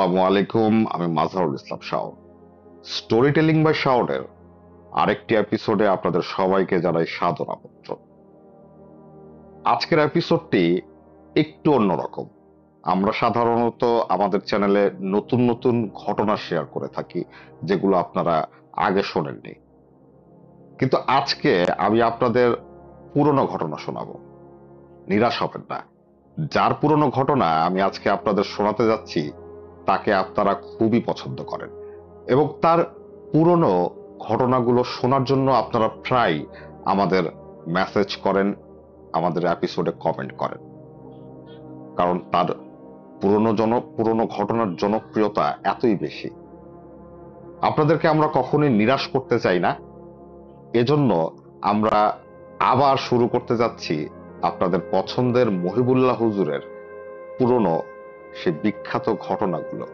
আসসালামু আলাইকুম, আমি Mazharul Islam Shaon. Story telling by শাওনের আরেকটি এপিসোডে আপনাদের সবাইকে জানাই সাদর আমন্ত্রণ। আজকের এপিসোডটি একটু অন্যরকম। আমরা সাধারণত আমাদের চ্যানেলে নতুন নতুন ঘটনা শেয়ার করে থাকি, যেগুলো আপনারা আগে শোনেননি। কিন্তু আজকে আমি আপনাদের পুরনো ঘটনা শোনাবো। নিরাশ হবেন না। যার পুরনো ঘটনা আমি আজকে আপনাদের শোনাতে যাচ্ছি, তাকে আপনারা খুবই পছন্দ করেন এবং তার পুরনো ঘটনাগুলো শোনার জন্য আপনারা প্রায় আমাদের মেসেজ করেন, আমাদের এপিসোডে কমেন্ট করেন। কারণ তার পুরনো ঘটনার জনপ্রিয়তা এতই বেশি। আপনাদেরকে আমরা কখনোই নিরাশ করতে চাই না। এজন্য আমরা আবার শুরু করতে যাচ্ছি আপনাদের পছন্দের মহিবুল্লাহ হুজুরের পুরনো সে বিখ্যাত ঘটনাগুলো,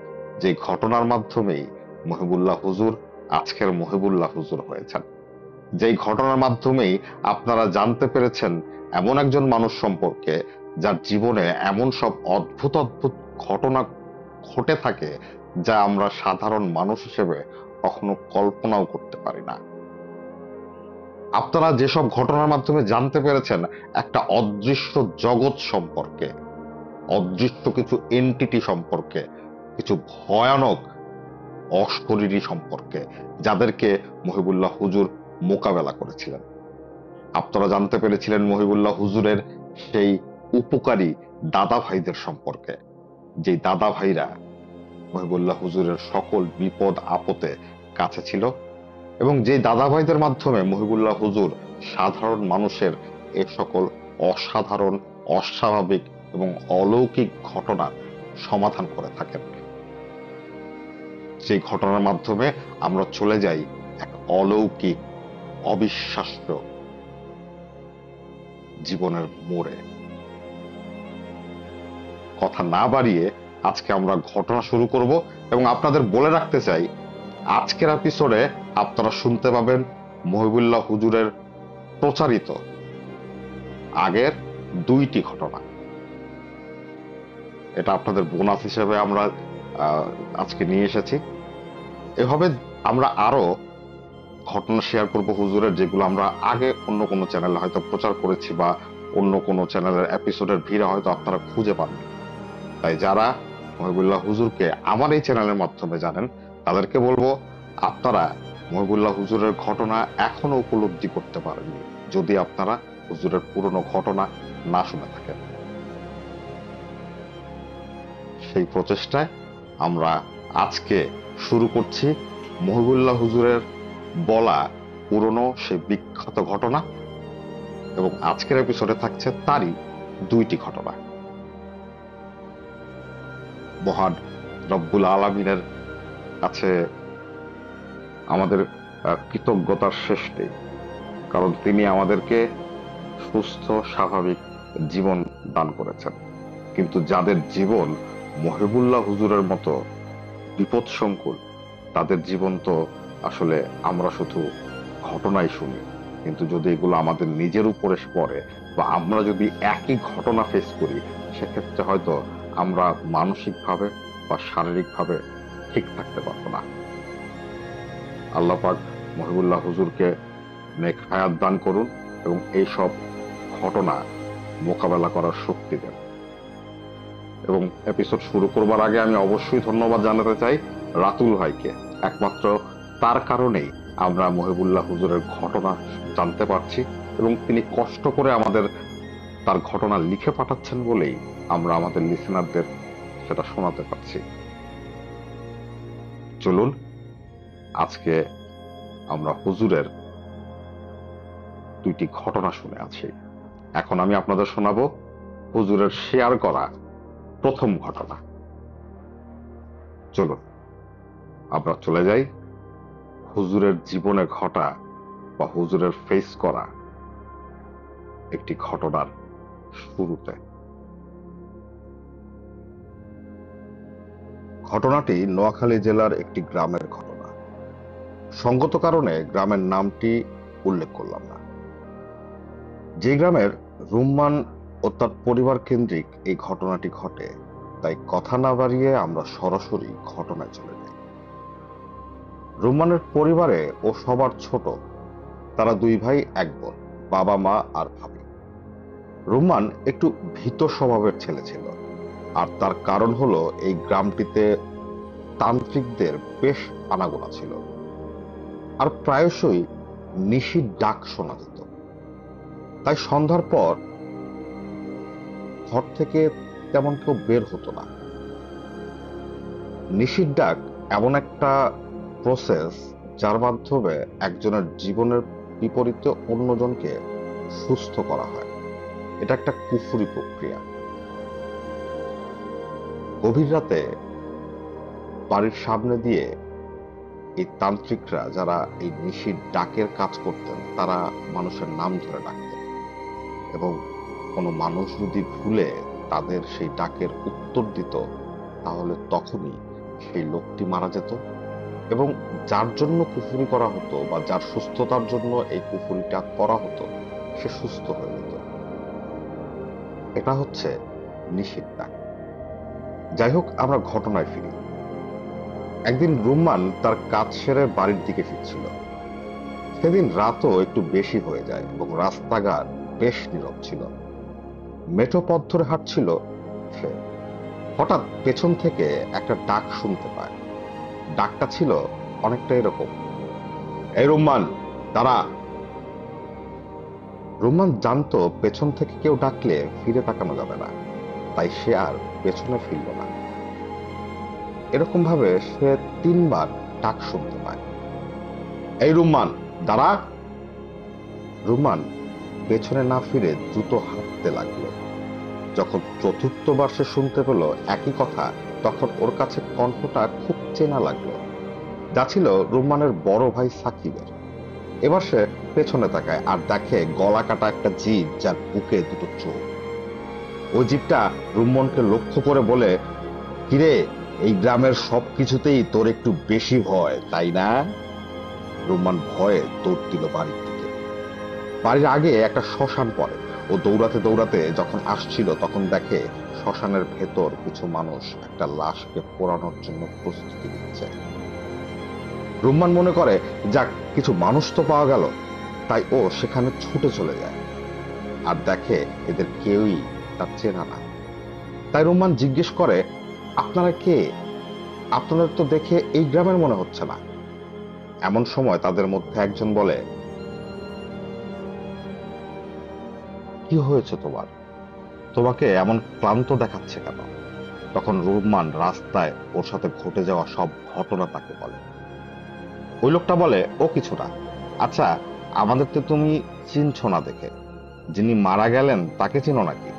যে ঘটনার মাধ্যমেই মহিবুল্লাহ হুজুর আজকের মহিবুল্লাহ হুজুর হয়েছেন। যেই ঘটনার মাধ্যমেই আপনারা জানতে পেরেছেন এমন একজন মানুষ সম্পর্কে যার জীবনে এমন সব অদ্ভুত অদ্ভুত ঘটনা ঘটে থাকে, যা আমরা সাধারণ মানুষ হিসেবে কখনো কল্পনাও করতে পারি না। আপনারা যেসব ঘটনার মাধ্যমে জানতে পেরেছেন একটা অদৃশ্য জগৎ সম্পর্কে, অদৃশ্য কিছু এন্টিটি সম্পর্কে, কিছু ভয়ানক অশরীরী সম্পর্কে, যাদেরকে মহিবুল্লাহ হুজুর মোকাবেলা করেছিলেন। আপনারা জানতে পেরেছিলেন মহিবুল্লাহ হুজুরের সেই উপকারী দাদা ভাইদের সম্পর্কে, যে দাদা ভাইরা মহিবুল্লাহ হুজুরের সকল বিপদ আপদে কাছে ছিল এবং যে দাদা ভাইদের মাধ্যমে মহিবুল্লাহ হুজুর সাধারণ মানুষের এ সকল অসাধারণ, অস্বাভাবিক এবং অলৌকিক ঘটনার সমাধান করে থাকেন। সেই ঘটনার মাধ্যমে আমরা চলে যাই এক অলৌকিক, অবিশ্বাস্য জীবনের মোড়ে। কথা না বাড়িয়ে আজকে আমরা ঘটনা শুরু করব এবং আপনাদের বলে রাখতে চাই, আজকের এপিসোডে আপনারা শুনতে পাবেন মহিবুল্লাহ হুজুরের প্রচারিত আগের দুইটি ঘটনা। এটা আপনাদের বোনাস হিসেবে আমরা আজকে নিয়ে এসেছি। এভাবে আমরা আরো ঘটনা শেয়ার করব হুজুরের, যেগুলো আমরা আগে অন্য কোনো চ্যানেলে হয়তো প্রচার করেছি বা অন্য কোনো চ্যানেলের এপিসোডের ভিড়ে হয়তো আপনারা খুঁজে পাননি। তাই যারা মহিবুল্লাহ হুজুরকে আমার এই চ্যানেলের মাধ্যমে জানেন, তাদেরকে বলবো আপনারা মহিবুল্লাহ হুজুরের ঘটনা এখনো উপলব্ধি করতে পারেননি যদি আপনারা হুজুরের পুরনো ঘটনা না শুনে থাকেন। সেই প্রচেষ্টায় আমরা আজকে শুরু করছি মহিবুল্লাহ হুজুরের বলা পুরনো সেই বিখ্যাত ঘটনা, এবং আজকের এপিসোডে থাকছে তারই দুইটি ঘটনা। মহান রব্বুল আলামিনের কাছে আমাদের কৃতজ্ঞতার শেষ নেই, কারণ তিনি আমাদেরকে সুস্থ স্বাভাবিক জীবন দান করেছেন। কিন্তু যাদের জীবন মহিবুল্লাহ হুজুরের মতো বিপদসংকুল, তাদের জীবন তো আসলে আমরা শুধু ঘটনাই শুনি, কিন্তু যদি এগুলো আমাদের নিজের উপরে পড়ে বা আমরা যদি একই ঘটনা ফেস করি, সেক্ষেত্রে হয়তো আমরা মানসিকভাবে বা শারীরিকভাবে ঠিক থাকতে পারবো না। আল্লাহ পাক মহিবুল্লাহ হুজুরকে নেক হায়াত দান করুন এবং এইসব ঘটনা মোকাবেলা করার শক্তি দেন। এবং এপিসোড শুরু করবার আগে আমি অবশ্যই ধন্যবাদ জানাতে চাই রাতুল ভাইকে। একমাত্র তার কারণেই আমরা মহিবুল্লাহ হুজুরের ঘটনা জানতে পারছি এবং তিনি কষ্ট করে আমাদের তার ঘটনা লিখে পাঠাচ্ছেন বলেই আমরা আমাদের লিসেনারদের সেটা শোনাতে পারছি। চলুন আজকে আমরা হুজুরের দুইটি ঘটনা শুনে আছি। এখন আমি আপনাদের শোনাবো হুজুরের শেয়ার করা প্রথম ঘটনা। চলুন আমরা চলে যাই হুজুরের জীবনে ঘটা বা হুজুরের ফেস করা একটি ঘটনার শুরুতে। ঘটনাটি নোয়াখালী জেলার একটি গ্রামের ঘটনা। সঙ্গত কারণে গ্রামের নামটি উল্লেখ করলাম না। যে গ্রামের রুম্মান ও তার পরিবার কেন্দ্রিক এই ঘটনাটি ঘটে, তাই কথা না বাড়িয়ে আমরা সরাসরি ঘটনায় চলে যাই। রুম্মানের পরিবারে ও সবার ছোট, তারা দুই ভাই এক বোন, বাবা মা আর ভাবি। রুম্মান একটু ভীত স্বভাবের ছেলে ছিল, আর তার কারণ হলো এই গ্রামটিতে তান্ত্রিকদের বেশ আনাগোনা ছিল, আর প্রায়শই নিশির ডাক শোনা যেত। তাই সন্ধ্যার পর ঘর থেকে তেমন কেউ বের হতো না। নিশির ডাক এমন একটা প্রসেস যার মাধ্যমে একজনের জীবনের বিপরীতে অন্যজনকে সুস্থ করা হয়। এটা একটা কুফরি প্রক্রিয়া। গভীর রাতে বাড়ির সামনে দিয়ে এই তান্ত্রিকরা, যারা এই নিশির ডাকের কাজ করতেন, তারা মানুষের নাম ধরে ডাকতেন, এবং কোনো মানুষ যদি ভুলে তাদের সেই ডাকের উত্তর দিত, তাহলে তখনই সেই লোকটি মারা যেত, এবং যার জন্য কুফরি করা হতো বা যার সুস্থতার জন্য এই কুফরিটা করা হতো, সে সুস্থ হয়ে যেত। এটা হচ্ছে নিশির ডাক। যাই হোক, আমরা ঘটনায় ফিরি। একদিন রুম্মান তার কাজ সেরে বাড়ির দিকে ফিরছিল। সেদিন রাতও একটু বেশি হয়ে যায় এবং রাস্তাঘাট বেশ নীরব ছিল। মেঠো পথ ধরে হাঁটছিল সে। হঠাৎ পেছন থেকে একটা ডাক শুনতে পায়। ডাকটা ছিল অনেকটা এরকম, এই রুম্মান, দাঁড়া। রুম্মান জানতো পেছন থেকে কেউ ডাকলে ফিরে তাকানো যাবে না, তাই সে আর পেছনে ফিরল না। এরকম ভাবে সে 3বার ডাক শুনতে পায়, এই রুম্মান, দাঁড়া। রুম্মান পেছনে না ফিরে দ্রুত হাঁটতে লাগলো। যখন 4র্থবার সে শুনতে পেল একই কথা, তখন ওর কাছে কণ্ঠটা খুব চেনা লাগলো। যা ছিল রুম্মানের বড় ভাই সাকিবের। এবার সে পেছনে তাকায় আর দেখে গলা কাটা একটা জিভ, যার বুকে দুটো চোখ। ওই জিভটা রুম্মনকে লক্ষ্য করে বলে, কিরে, এই গ্রামের সবকিছুতেই তোর একটু বেশি ভয়, তাই না? রুম্মান ভয়ে দৌড় দিল বাড়ির দিকে। বাড়ির আগে একটা শ্মশান পড়ে। ও দৌড়াতে দৌড়াতে যখন আসছিল, তখন দেখে শ্মশানের ভেতর কিছু মানুষ একটা লাশকে পোড়ানোর জন্য প্রস্তুতি নিচ্ছে। রুম্মান মনে করে, যাক, কিছু মানুষ তো পাওয়া গেল। তাই ও সেখানে ছুটে চলে যায়, আর দেখে এদের কেউই তার চেনা না। তাই রুম্মান জিজ্ঞেস করে, আপনারা কে? আপনাদের তো দেখে এই গ্রামের মনে হচ্ছে না। এমন সময় তাদের মধ্যে একজন বলে, কি হয়েছে তোমার? তোমাকে এমন ক্লান্ত দেখাচ্ছে কেন? তখন রুম্মান রাস্তায় ওর সাথে ঘটে যাওয়া সব ঘটনা তাকে বলে। ওই লোকটা বলে, ও কিছু না। আচ্ছা, আমাদের তো তুমি চিনছো না দেখে, যিনি মারা গেলেন তাকে চিনো নাকি?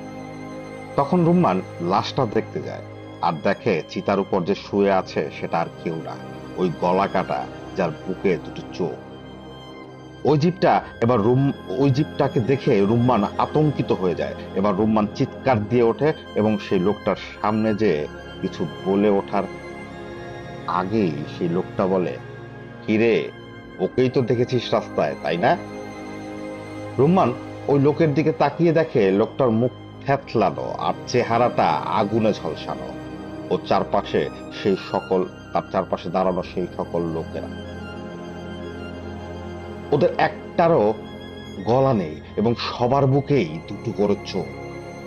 তখন রুম্মান লাশটা দেখতে যায়, আর দেখে চিতার উপর যে শুয়ে আছে সেটা আর কেউ না, ওই গলা কাটা, যার বুকে দুটো চোখ। ওই জীবটাকে দেখে রুম্মান আতঙ্কিত হয়ে যায়। এবার রুম্মান চিৎকার দিয়ে ওঠে, এবং সেই লোকটার সামনে যে কিছু বলে ওঠার আগেই সেই লোকটা বলে, কিরে, ওকেই তো দেখেছিস রাস্তায়, তাই না? রুম্মান ওই লোকের দিকে তাকিয়ে দেখে লোকটার মুখ থ্যাতলানো আর চেহারাটা আগুনে ঝলসানো। ও চারপাশে তার চারপাশে দাঁড়ানো সেই সকল লোকেরা, ওদের একটারও গলা নেই এবং সবার বুকেই দুটো করে চোখ।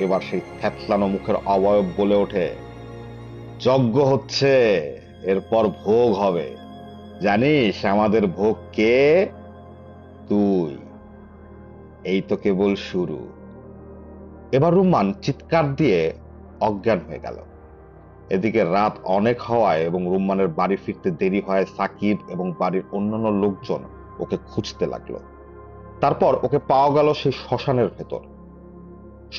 এবার সেই থ্যাতলানো মুখের অবয়ব বলে ওঠে, যজ্ঞ হচ্ছে, এরপর ভোগ হবে। জানিস আমাদের ভোগ কে? তুই। এই তো কেবল শুরু। এবার রুম্মান চিৎকার দিয়ে অজ্ঞান হয়ে গেল। এদিকে রাত অনেক হওয়ায় এবং রুম্মানের বাড়ি ফিরতে দেরি হয়, সাকিব এবং বাড়ির অন্যান্য লোকজন ওকে খুঁজতে লাগলো। তারপর ওকে পাওয়া গেল সেই শ্মশানের ভেতর।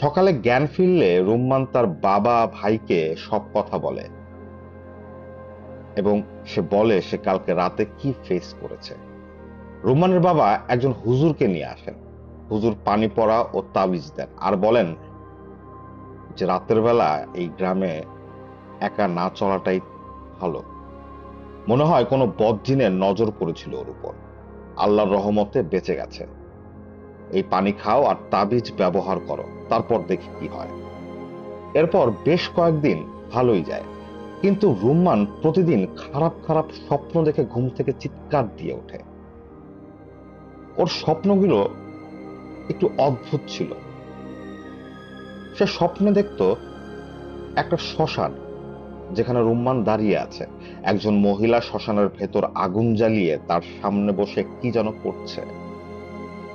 সকালে জ্ঞান ফিরলে রুম্মান তার বাবা ভাইকে সব কথা বলে, এবং সে বলে সে কালকে রাতে কি ফেস করেছে। রুম্মানের বাবা একজন হুজুরকে নিয়ে আসেন। হুজুর পানি পড়া ও তাবিজ দেন, আর বলেন যে রাতের বেলা এই গ্রামে একা না চলাটাই ভালো। মনে হয় কোনো বদজিনের নজর পড়েছিল ওর উপর। আল্লাহর রহমতে বেঁচে গেছে। এই পানি খাও আর তাবিজ ব্যবহার করো, তারপর দেখি কি হয়। এরপর বেশ কয়েকদিন ভালোই যায়, কিন্তু রুম্মান প্রতিদিন খারাপ খারাপ স্বপ্ন দেখে ঘুম থেকে চিৎকার দিয়ে ওঠে। ওর স্বপ্নগুলো একটু অদ্ভুত ছিল। সে স্বপ্নে দেখতো একটা শ্মশান, যেখানে রুম্মান দাঁড়িয়ে আছে। একজন মহিলা শ্মশানের ভেতর আগুন জ্বালিয়ে তার সামনে বসে কি যেন করছে।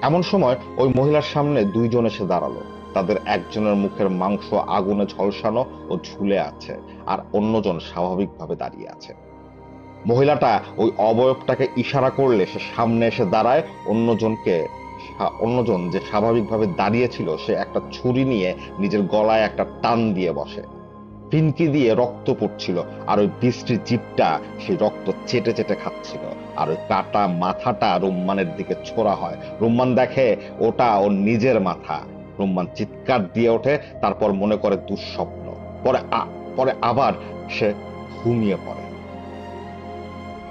এমন সময় ওই মহিলার সামনে দুইজন এসে দাঁড়ালো। তাদের একজনের মুখের মাংস আগুনে ঝলসানো ও ঝুলে আছে, আর অন্যজন স্বাভাবিকভাবে দাঁড়িয়ে আছে। মহিলাটা ওই অবয়বটাকে ইশারা করলে সে সামনে এসে দাঁড়ায়। অন্যজন যে স্বাভাবিকভাবে দাঁড়িয়ে ছিল, সে একটা ছুরি নিয়ে নিজের গলায় একটা টান দিয়ে বসে। ফিনকি দিয়ে রক্ত পড়ছিল, আর ওই বৃষ্টির জিপটা সেই রক্ত চেটে চেটে খাচ্ছিল। আর ওই কাটা মাথাটা রুম্মানের দিকে ছোড়া হয়। রুম্মান দেখে ওটা ওর নিজের মাথা। রুম্মান চিৎকার দিয়ে ওঠে, তারপর মনে করে দুঃস্বপ্ন। পরে আবার সে ঘুমিয়ে পড়ে।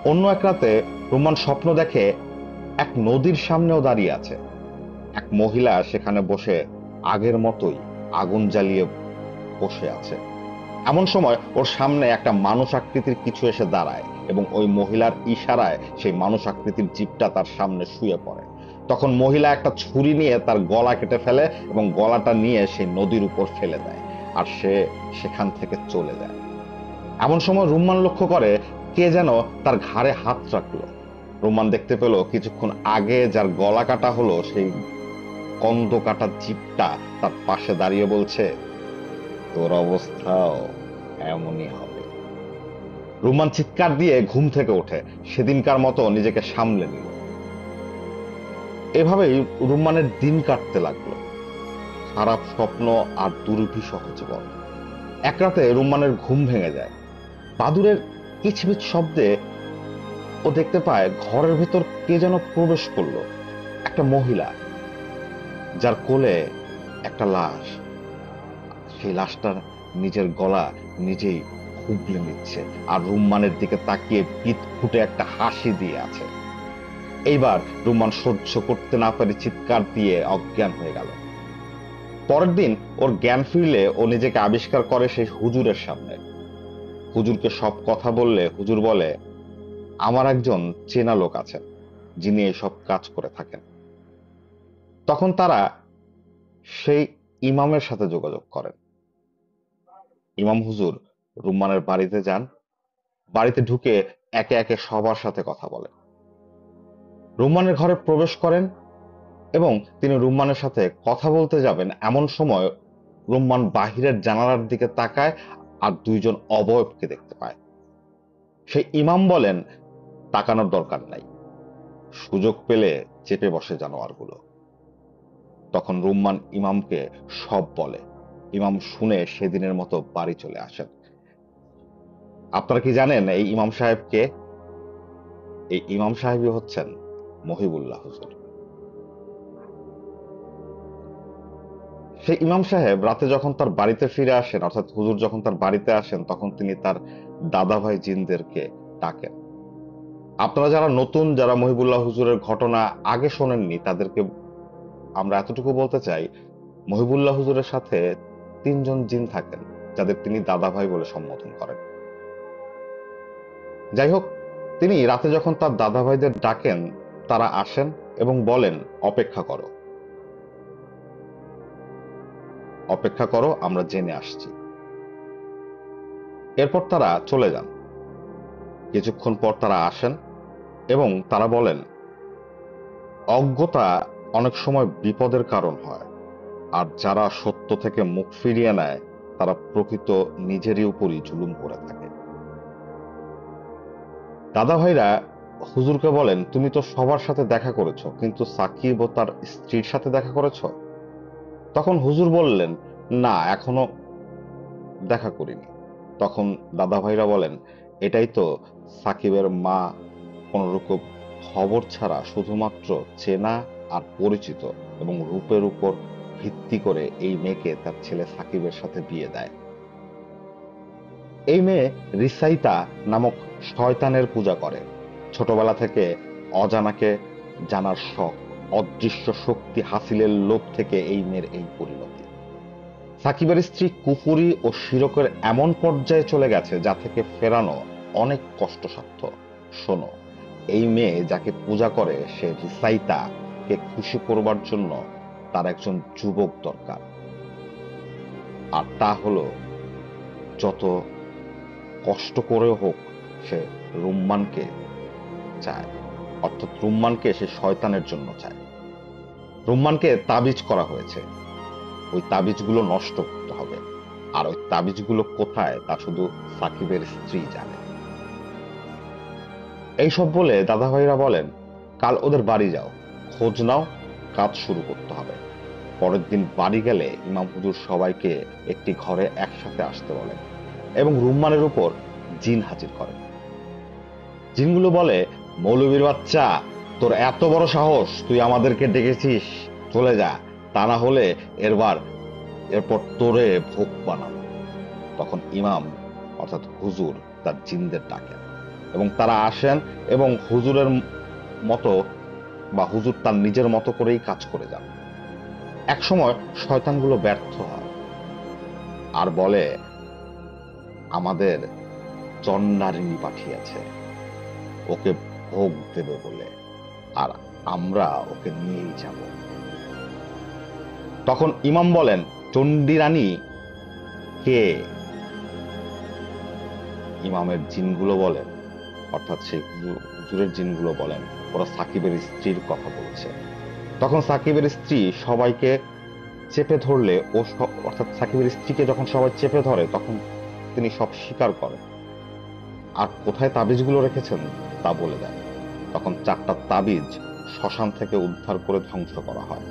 অন্য এক রাতে রুম্মান স্বপ্ন দেখে এক নদীর সামনেও দাঁড়িয়ে আছে এক মহিলা, সেখানে বসে আগের মতোই আগুন জ্বালিয়ে বসে আছে। এমন সময় ওর সামনে একটা মানুষ আকৃতির কিছু এসে দাঁড়ায়, এবং ওই মহিলার ইশারায় সেই মানুষ আকৃতির জিভটা তার সামনে শুয়ে পড়ে। তখন মহিলা একটা ছুরি নিয়ে তার গলা কেটে ফেলে এবং গলাটা নিয়ে সেই নদীর উপর ফেলে দেয়, আর সে সেখান থেকে চলে যায়। এমন সময় রুম্মান লক্ষ্য করে কে যেন তার ঘাড়ে হাত রাখলো। রুম্মান দেখতে পেল কিছুক্ষণ আগে যার গলা কাটা হলো, সেই কন্দ কাটা জিভটা তার পাশে দাঁড়িয়ে বলছে, তোর অবস্থাও এমনই হবে। রুম্মান চিৎকার দিয়ে ঘুম থেকে ওঠে, সেদিনকার মতো নিজেকে সামলে নিল। এভাবেই রুম্মানের দিন কাটতে লাগলো, খারাপ স্বপ্ন আর দুর্বিষহ জীবন। এক রাতে রুম্মানের ঘুম ভেঙে যায়। বাদুরের কিচমিচ শব্দে ও দেখতে পায় ঘরের ভেতর কে যেন প্রবেশ করলো। একটা মহিলা, যার কোলে একটা লাশ। সেই লাশটা নিজের গলা নিজেই হুবলে নিচ্ছে, আর রুম্মানের দিকে তাকিয়ে পিঠ ফুটে একটা হাসি দিয়ে আছে। এইবার রুম্মান সহ্য করতে না পারে চিৎকার দিয়ে অজ্ঞান হয়ে গেল। পরের দিন ওর জ্ঞান ফিরলে ও নিজেকে আবিষ্কার করে সেই হুজুরের সামনে। হুজুরকে সব কথা বললে হুজুর বলে, আমার একজন চেনা লোক আছেন যিনি এসব কাজ করে থাকেন। তখন তারা সেই ইমামের সাথে যোগাযোগ করেন। ইমাম হুজুর রুম্মানের বাড়িতে যান। বাড়িতে ঢুকে একে একে সবার সাথে কথা বলেন। রুম্মানের ঘরে প্রবেশ করেন এবং তিনি রুম্মানের সাথে কথা বলতে যাবেন, এমন সময় রুম্মান বাহিরের জানালার দিকে তাকায় আর দুইজন অবয়বকে দেখতে পায়। সেই ইমাম বলেন, তাকানোর দরকার নাই, সুযোগ পেলে চেপে বসে জানোয়ারগুলো। তখন রুম্মান ইমামকে সব বলে। ইমাম শুনে সেদিনের মতো বাড়ি চলে আসেন। আপনারা কি জানেন এই ইমাম সাহেব কে? এই ইমাম সাহেবই হচ্ছেন মহিবুল্লাহ হুজুর। সেই ইমাম সাহেব রাতে যখন তার বাড়িতে ফিরে আসেন, অর্থাৎ হুজুর যখন তার বাড়িতে আসেন, তখন তিনি তার দাদা ভাই জিনদেরকে ডাকেন। আপনারা যারা নতুন, যারা মহিবুল্লাহ হুজুরের ঘটনা আগে শোনেননি, তাদেরকে আমরা এতটুকু বলতে চাই, মহিবুল্লাহ হুজুরের সাথে তিনজন জিন থাকেন, যাদের তিনি দাদা ভাই বলে সম্বোধন করেন। যাই হোক, তিনি রাতে যখন তার দাদা ভাইদের ডাকেন, তারা আসেন এবং বলেন, অপেক্ষা করো, অপেক্ষা করো, আমরা জেনে আসছি। এরপর তারা চলে যান। কিছুক্ষণ পর তারা আসেন এবং তারা বলেন, অজ্ঞতা অনেক সময় বিপদের কারণ হয়, আর যারা সত্য থেকে মুখ ফিরিয়ে নেয়, তারা প্রকৃত নিজেরই উপরই জুলুম করে থাকে। দাদা ভাইরা হুজুরকে বলেন, তুমি তো সবার সাথে দেখা করেছো, কিন্তু সাকিব ও তার স্ত্রীর সাথে দেখা করেছো? তখন হুজুর বললেন, না, এখনো দেখা করিনি। তখন দাদা ভাইরা বলেন, এটাই তো সাকিবের মা কোন রকম খবর ছাড়া শুধুমাত্র চেনা আর পরিচিত এবং রূপের উপর ভিত্তি করে এই মেয়েকে তার ছেলে সাকিবের সাথে বিয়ে দেয়। এই মেয়ে রিসাইতা নামক শয়তানের পূজা করে। ছোটবেলা থেকে অজানাকে জানার শখ, অদৃশ্য শক্তি হাসিলের লোভ থেকে এই মেয়ের এই পরিণতি। সাকিবের স্ত্রী কুপুরি ও শিরকের এমন পর্যায়ে চলে গেছে যা থেকে ফেরানো অনেক কষ্টসাধ্য। শোনো, এই মেয়ে যাকে পূজা করে সে রিসাইতা কে খুশি করবার জন্য তার একজন যুবক দরকার, আর তা হলো যত কষ্ট করে হোক সে রুম্মানকে চায়, অর্থাৎ রুম্মানকে সে শয়তানের জন্য চায়। রুম্মানকে তাবিজ করা হয়েছে, ওই তাবিজগুলো নষ্ট করতে হবে, আর ওই তাবিজগুলো কোথায় তা শুধু সাকিবের স্ত্রী জানে। এইসব বলে দাদাভাইরা বলেন, কাল ওদের বাড়ি যাও, খোঁজ নাও, কাজ শুরু করতে হবে। পরের দিন বাড়ি গেলে ইমাম হুজুর সবাইকে একটি ঘরে একসাথে আসতে বলেন এবং রুম্মানের উপর জিন হাজির করেন। জিনগুলো বলে, মৌলবীর বাচ্চা, তোর এত বড় সাহস, তুই আমাদেরকে ডেকেছিস, চলে যা, তা না হলে এরপর তোরে ভোগ বানাবো। তখন ইমাম অর্থাৎ হুজুর তার জিনদের ডাকেন এবং তারা আসেন এবং হুজুরের মতো বা হুজুর তার নিজের মতো করেই কাজ করে যান। একসময় শয়তানগুলো ব্যর্থ হয় আর বলে, আমাদের জন্নারিনী পাঠিয়েছে ওকে ভোগ দেবে বলে, আর আমরা ওকে নিয়েই যাব। তখন ইমাম বলেন, চণ্ডী রানী কে? ইমামের জিনগুলো বলেন, অর্থাৎ সেই হুজুরের জিনগুলো বলেন, ওরা সাকিবের স্ত্রীর কথা বলছে। তখন সাকিবের স্ত্রী সবাইকে চেপে ধরলে অর্থাৎ সাকিবের স্ত্রীকে যখন সবাই চেপে ধরে তখন তিনি সব স্বীকার করেন আর কোথায় তাবিজগুলো রেখেছেন তা বলে দেন। তখন 4টা তাবিজ শ্মশান থেকে উদ্ধার করে ধ্বংস করা হয়।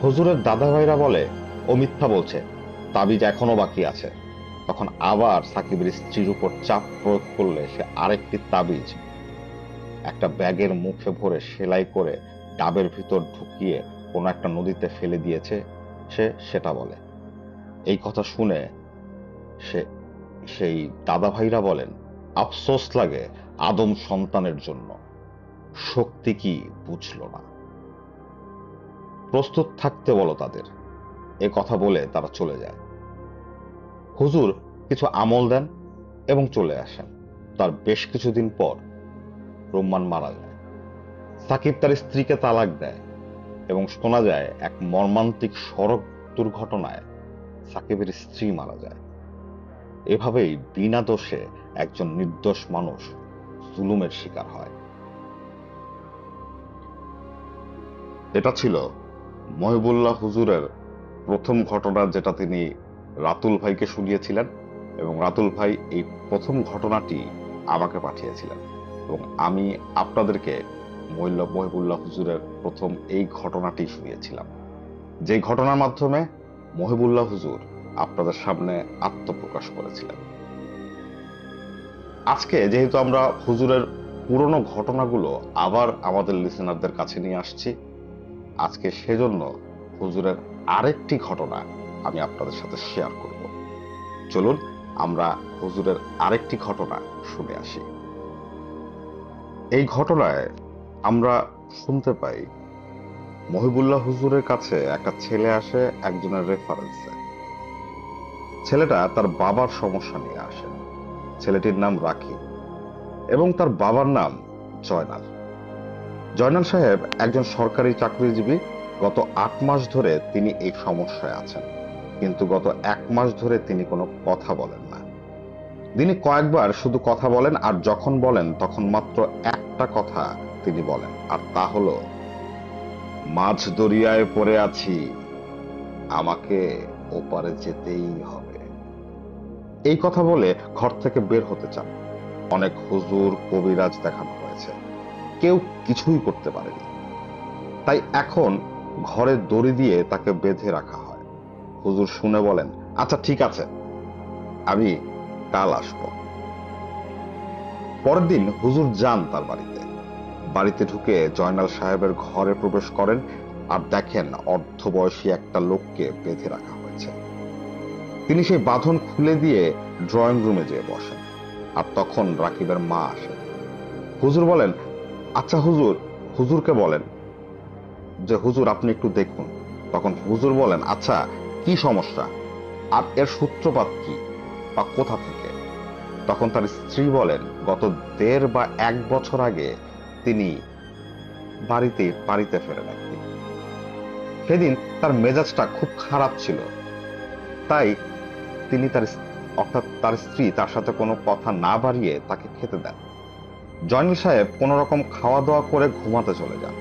হুজুরের দাদা ভাইরা বলে, ও মিথ্যা বলছে, তাবিজ এখনো বাকি আছে। তখন আবার সাকিবের স্ত্রীর উপর চাপ প্রয়োগ করলে সে আরেকটি তাবিজ একটা ব্যাগের মুখে ভরে সেলাই করে ডাবের ভিতর ঢুকিয়ে কোনো একটা নদীতে ফেলে দিয়েছে, সেটা বলে। এই কথা শুনে সেই দাদা ভাইরা বলেন, আফসোস লাগে আদম সন্তানের জন্য, শক্তি কি বুঝলো না, প্রস্তুত থাকতে বলো তাদের। এ কথা বলে তারা চলে যায়। হুজুর কিছু আমল দেন এবং চলে আসেন। তার বেশ কিছুদিন পর রুম্মান মারা যায়। সাকিব তার স্ত্রীকে তালাক দেয় এবং শোনা যায় এক মর্মান্তিক সড়ক দুর্ঘটনায় সাকিবের স্ত্রী মারা যায়। এভাবেই বিনা দোষে একজন নির্দোষ মানুষ জুলুমের শিকার হয়। এটা ছিল মহিবুল্লাহ হুজুরের প্রথম ঘটনা, যেটা তিনি রাতুল ভাইকে শুনিয়েছিলেন এবং রাতুল ভাই এই প্রথম ঘটনাটি আমাকে পাঠিয়েছিলেন এবং আমি আপনাদেরকে মহিবুল্লাহ হুজুরের প্রথম এই ঘটনাটি শুনিয়েছিলাম, যে ঘটনার মাধ্যমে মহিবুল্লাহ হুজুর আপনাদের সামনে আত্মপ্রকাশ করেছিলেন। আজকে যেহেতু আমরা হুজুরের পুরনো ঘটনাগুলো আবার আমাদের লিসেনারদের কাছে নিয়ে আসছি, আজকে সেজন্য হুজুরের আরেকটি ঘটনা আমি আপনাদের সাথে শেয়ার করব। চলুন আমরা হুজুরের আরেকটি ঘটনা শুনে আসি। এই ঘটনায় আমরা শুনতে পাই, মহিবুল্লাহ হুজুরের কাছে একটা ছেলে আসে একজনের রেফারেন্সে। ছেলেটা তার বাবার সমস্যা নিয়ে আসে। ছেলেটির নাম রাখি এবং তার বাবার নাম জয়নাল। জয়নাল সাহেব একজন সরকারি চাকরিজীবী। গত 8 মাস ধরে তিনি এই সমস্যায় আছেন, কিন্তু গত 1 মাস ধরে তিনি কোনো কথা বলেন না। তিনি কয়েকবার শুধু কথা বলেন, আর যখন বলেন তখন মাত্র একটা কথা তিনি বলেন, আর তা হলো, মাঝ দরিয়ায় পড়ে আছি, আমাকে ওপারে যেতেই হবে। এই কথা বলে ঘর থেকে বের হতে চান। অনেক হুজুর কবিরাজ দেখানো হয়েছে, কেউ কিছুই করতে পারেনি। তাই এখন ঘরে দড়ি দিয়ে তাকে বেঁধে রাখা হয়। হুজুর শুনে বলেন, আচ্ছা ঠিক আছে, আমি কাল আসব। পরের দিন হুজুর যান তার বাড়িতে। বাড়িতে ঢুকে জয়নাল সাহেবের ঘরে প্রবেশ করেন আর দেখেন অর্ধবয়সী একটা লোককে বেঁধে রাখা হয়েছে। তিনি সেই বাঁধন খুলে দিয়ে ড্রয়িং রুমে যেয়ে বসেন, আর তখন রাকিবের মা আসেন। হুজুর বলেন, আচ্ছা হুজুরকে বলেন যে হুজুর আপনি একটু দেখুন। তখন হুজুর বলেন, আচ্ছা কি সমস্যা আর এর সূত্রপাত কি বা কোথা থেকে। তখন তার স্ত্রী বলেন, গত 1.5 বা 1 বছর আগে তিনি বাড়িতে ফেরেন একদিন। সেদিন তার মেজাজটা খুব খারাপ ছিল, তাই তিনি অর্থাৎ তার স্ত্রী তার সাথে কোনো কথা না বাড়িয়ে তাকে খেতে দেন। জয়নাল সাহেব কোন রকম খাওয়া দাওয়া করে ঘুমাতে চলে যান।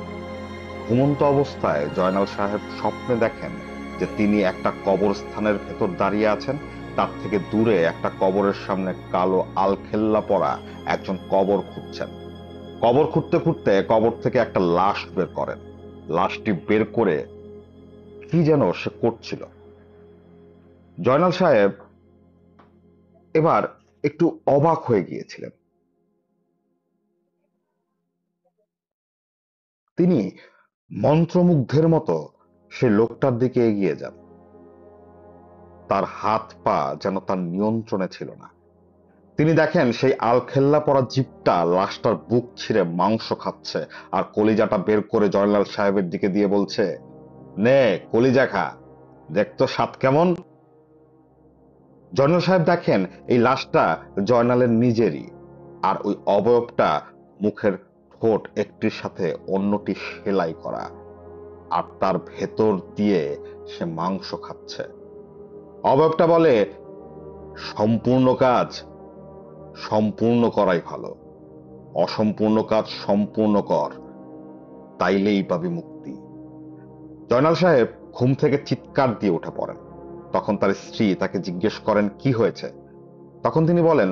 ঘুমন্ত অবস্থায় জয়নাল সাহেব স্বপ্নে দেখেন যে তিনি একটা কবরস্থানের ভেতর দাঁড়িয়ে আছেন। তার থেকে দূরে একটা কবরের সামনে কালো আলখেল্লা পরা একজন কবর খুঁড়ছেন। কবর খুঁড়তে খুঁড়তে কবর থেকে একটা লাশ বের করেন। লাশটি বের করে কি যেন সে করছিল। জয়নাল সাহেব এবার একটু অবাক হয়ে গিয়েছিলেন। তিনি মন্ত্রমুগ্ধের মতো সে লোকটার দিকে এগিয়ে যান। তার হাত পা যেন তার নিয়ন্ত্রণে ছিল না। তিনি দেখেন সেই আলখেল্লা পরা জিভটা লাশটার বুক ছিঁড়ে মাংস খাচ্ছে, আর কলিজাটা বের করে জয়নাল সাহেবের দিকে দিয়ে বলছে, নে কলিজা খা, দেখতো স্বাদ কেমন। জয়নাল সাহেব দেখেন এই লাশটা জয়নালের নিজেরই, আর ওই অবয়বটা মুখের ঠোঁট একটির সাথে অন্যটি সেলাই করা, আর তার ভেতর দিয়ে সে মাংস খাচ্ছে। অবয়বটা বলে, সম্পূর্ণ কাজ সম্পূর্ণ করাই ভালো, অসম্পূর্ণ কাজ সম্পূর্ণ কর, তাইলেই পাবি মুক্তি। জয়নাল সাহেব ঘুম থেকে চিৎকার দিয়ে উঠে পড়েন। তখন তার স্ত্রী তাকে জিজ্ঞেস করেন কি হয়েছে। তখন তিনি বলেন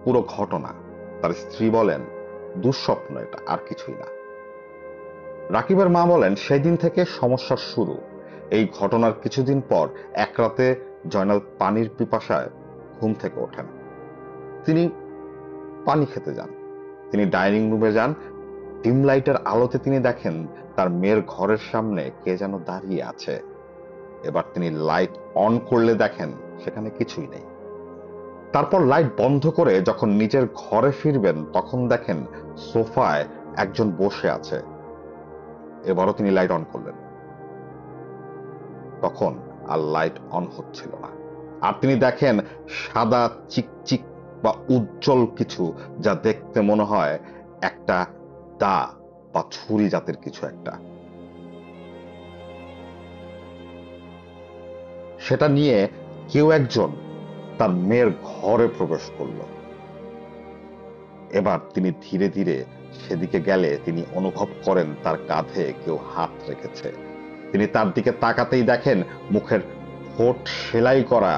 পুরো ঘটনা। তার স্ত্রী বলেন, দুঃস্বপ্ন এটা, আর কিছুই না। রাকিবের মা বলেন, সেই দিন থেকে সমস্যার শুরু। এই ঘটনার কিছুদিন পর এক রাতে জয়নাল পানির পিপাসায় ঘুম থেকে ওঠেন। তিনি পানি খেতে যান। তিনি ডাইনিং রুমে যান। ডিম লাইটের আলোতে তিনি দেখেন তার মেয়ের ঘরের সামনে কে যেন দাঁড়িয়ে আছে। এবার তিনি লাইট অন করলে দেখেন সেখানে কিছুই নেই। তারপর লাইট বন্ধ করে যখন নিজের ঘরে ফিরবেন তখন দেখেন সোফায় একজন বসে আছে। এবারও তিনি লাইট অন করলেন, তখন আর লাইট অন হচ্ছিল না। আর তিনি দেখেন সাদা চিকচিক বা উজ্জ্বল কিছু, যা দেখতে মনে হয় একটা দা বা ছুরি জাতের কিছু একটা। সেটা নিয়ে কেউ একজন তার মেয়ের ঘরে প্রবেশ করল। এবার তিনি ধীরে ধীরে সেদিকে গেলে তিনি অনুভব করেন তার কাঁধে কেউ হাত রেখেছে। তিনি তার দিকে তাকাতেই দেখেন মুখের ঠোঁট সেলাই করা,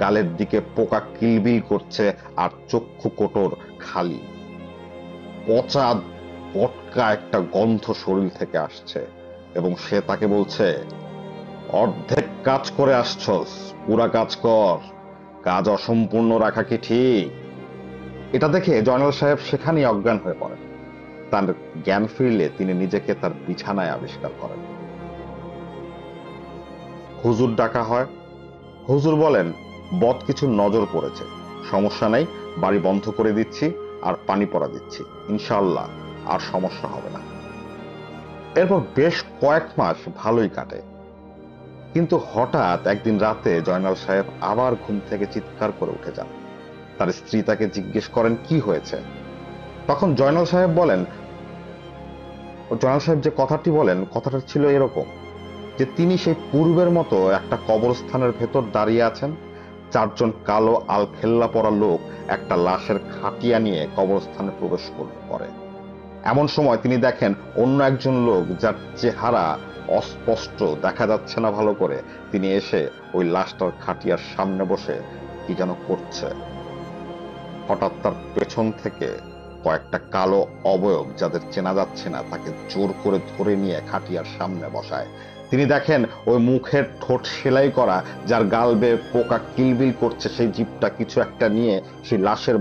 গালের দিকে পোকা কিলবিল করছে, আর চক্ষু কোটর খালি। পচা বটকা একটা গন্ধ শরীর থেকে আসছে, এবং সে তাকে বলছে, অর্ধেক কাজ করে আসছস, পুরা কাজ কর, কাজ অসম্পূর্ণ রাখা কি ঠিক? এটা দেখে জয়নাল সাহেব সেখানেই অজ্ঞান হয়ে পড়েন। তার জ্ঞান ফিরলে তিনি নিজেকে তার বিছানায় আবিষ্কার করেন। হুজুর ডাকা হয়। হুজুর বলেন, বদ কিছু নজর পড়েছে, সমস্যা নাই, বাড়ি বন্ধ করে দিচ্ছি আর পানি পড়া দিচ্ছি, ইনশাআল্লাহ আর সমস্যা হবে না। এরপর বেশ কয়েক মাস ভালোই কাটে। কিন্তু হঠাৎ একদিন রাতে জয়নাল সাহেব আবার ঘুম থেকে চিৎকার করে উঠে যান। তার স্ত্রী তাকে জিজ্ঞেস করেন কি হয়েছে। তখন জয়নাল সাহেব যে কথাটি বলেন, কথাটা ছিল এরকম যে তিনি সেই পূর্বের মতো একটা কবরস্থানের ভেতর দাঁড়িয়ে আছেন। 4 জন কালো আলখেল্লা পরা লোক একটা লাশের খাটিয়া নিয়ে কবরস্থানে প্রবেশ করে। এমন সময় তিনি দেখেন অন্য একজন লোক, যার চেহারা অস্পষ্ট, দেখা যাচ্ছে না ভালো করে, তিনি এসে ওই লাশটার খাটিয়ার সামনে বসে কি যেন করছে। হঠাৎ তার পেছন থেকে কয়েকটা কালো অবয়ব, যাদের চেনা যাচ্ছে না, তাকে জোর করে ধরে নিয়ে খাটিয়ার সামনে বসায়। তিনি দেখেন ওই মুখের ঠোঁট সেলাই করা, যার গাল বেয়ে পোকা কিলবিল করছে, সেই জিভটা কিছু একটা নিয়ে সেই লাশের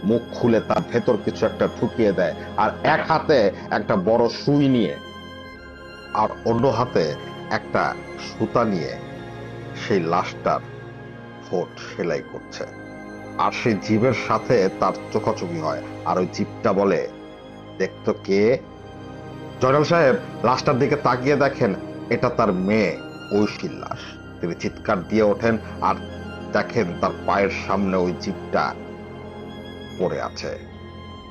মুখ খুলে তার ভেতর কিছু একটা ঢুকিয়ে দেয়, আর এক হাতে একটা বড় সুই নিয়ে আর অন্য হাতে একটা সুতা নিয়ে সেই লাশটার ঠোঁট সেলাই করছে। আর সেই জীবের সাথে তার চোখাচোখি হয়, আর ওই জীবটা বলে, দেখতো কে? জয়নাল সাহেব লাশটার দিকে তাকিয়ে দেখেন এটা তার মেয়ে ঐশীর লাশ। তিনি চিৎকার দিয়ে ওঠেন আর দেখেন তার পায়ের সামনে ওই জিপটা পড়ে আছে।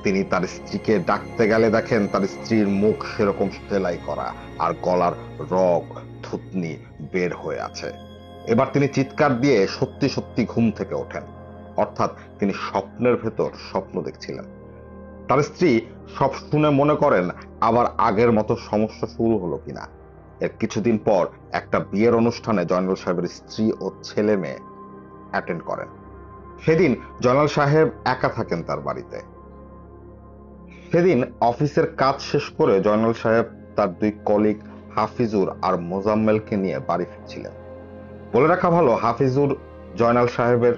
তিনি তার স্ত্রীকে ডাকতে গেলে দেখেন তার স্ত্রীর মুখ সেরকম সেলাই করা আর গলার রগ থুতনি বের হয়ে আছে। এবার তিনি চিৎকার দিয়ে সত্যি সত্যি ঘুম থেকে ওঠেন, অর্থাৎ তিনি স্বপ্নের ভেতর স্বপ্ন দেখছিলেন। তার স্ত্রী সব শুনে মনে করেন আবার আগের মতো সমস্যা শুরু হলো কিনা। এর কিছুদিন পর একটা বিয়ের অনুষ্ঠানে জয়নাল সাহেবের স্ত্রী ও ছেলে মেয়ে অ্যাটেন্ড করেন। সেদিন জয়নাল সাহেব একা থাকেন তার বাড়িতে। সেদিন অফিসের কাজ শেষ করে জয়নাল সাহেব তার দুই কলিগ হাফিজুর আর মোজাম্মেলকে নিয়ে বাড়ি ফিরছিলেন। বলে রাখা ভালো, হাফিজুর জয়নাল সাহেবের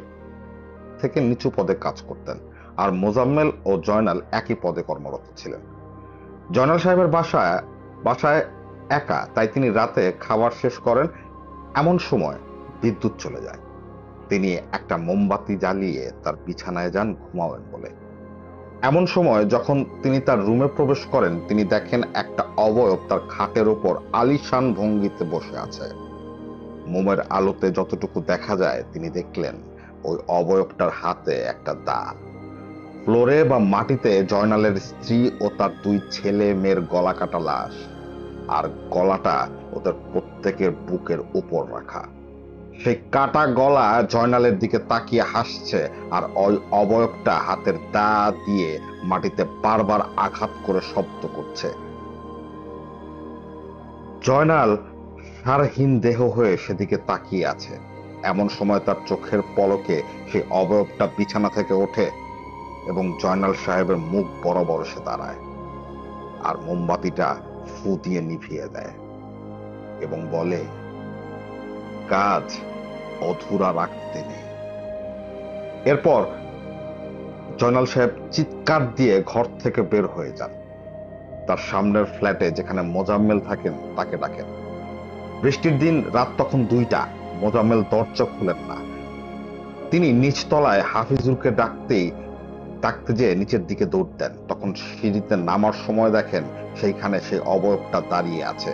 থেকে নিচু পদে কাজ করতেন, আর মোজাম্মেল ও জয়নাল একই পদে কর্মরত ছিলেন। জয়নাল সাহেবের বাসায় একা, তাই তিনি রাতে খাবার শেষ করেন। এমন সময় বিদ্যুৎ চলে যায়। তিনি একটা মোমবাতি জ্বালিয়ে তার বিছানায় যান ঘুমাবেন বলে। এমন সময় যখন তিনি তার রুমে প্রবেশ করেন, তিনি দেখেন একটা অবয়ব তার খাটের উপর আলিশান ভঙ্গিতে বসে আছে। মোমের আলোতে যতটুকু দেখা যায় তিনি দেখলেন ওই অবয়বটার হাতে একটা দা। ফ্লোরে বা মাটিতে জয়নালের স্ত্রী ও তার দুই ছেলে মেয়ের গলা কাটা লাশ, আর গলাটা ওদের প্রত্যেকের বুকের উপর রাখা। সেই কাটা গলা জয়নালের দিকে তাকিয়ে হাসছে, আর ওই অবয়বটা হাতের দা দিয়ে মাটিতে বারবার আঘাত করে শব্দ করছে। জয়নাল সারহীন দেহ হয়ে সেদিকে তাকিয়ে আছে। এমন সময় তার চোখের পলকে সেই অবয়বটা বিছানা থেকে ওঠে এবং জয়নাল সাহেবের মুখ বরাবর এসে দাঁড়ায়, আর মোমবাতিটা ফু দিয়ে নিভিয়ে দেয় এবং বলে, কাজ অধুরা রাখতে নেই। এরপর জয়নাল সাহেব চিৎকার দিয়ে ঘর থেকে বের হয়ে যান। তার সামনের ফ্ল্যাটে যেখানে মোজাম্মেল থাকেন তাকে ডাকেন। বৃষ্টির দিন, রাত তখন 2টা। মোজাম্মেল দরজা খুলেন না। তিনি নিচতলায় হাফিজুরকে ডাকতে যেয়ে নিচের দিকে দৌড় দেন। তখন সিঁড়িতে নামার সময় দেখেন সেইখানে সেই অবয়বটা দাঁড়িয়ে আছে।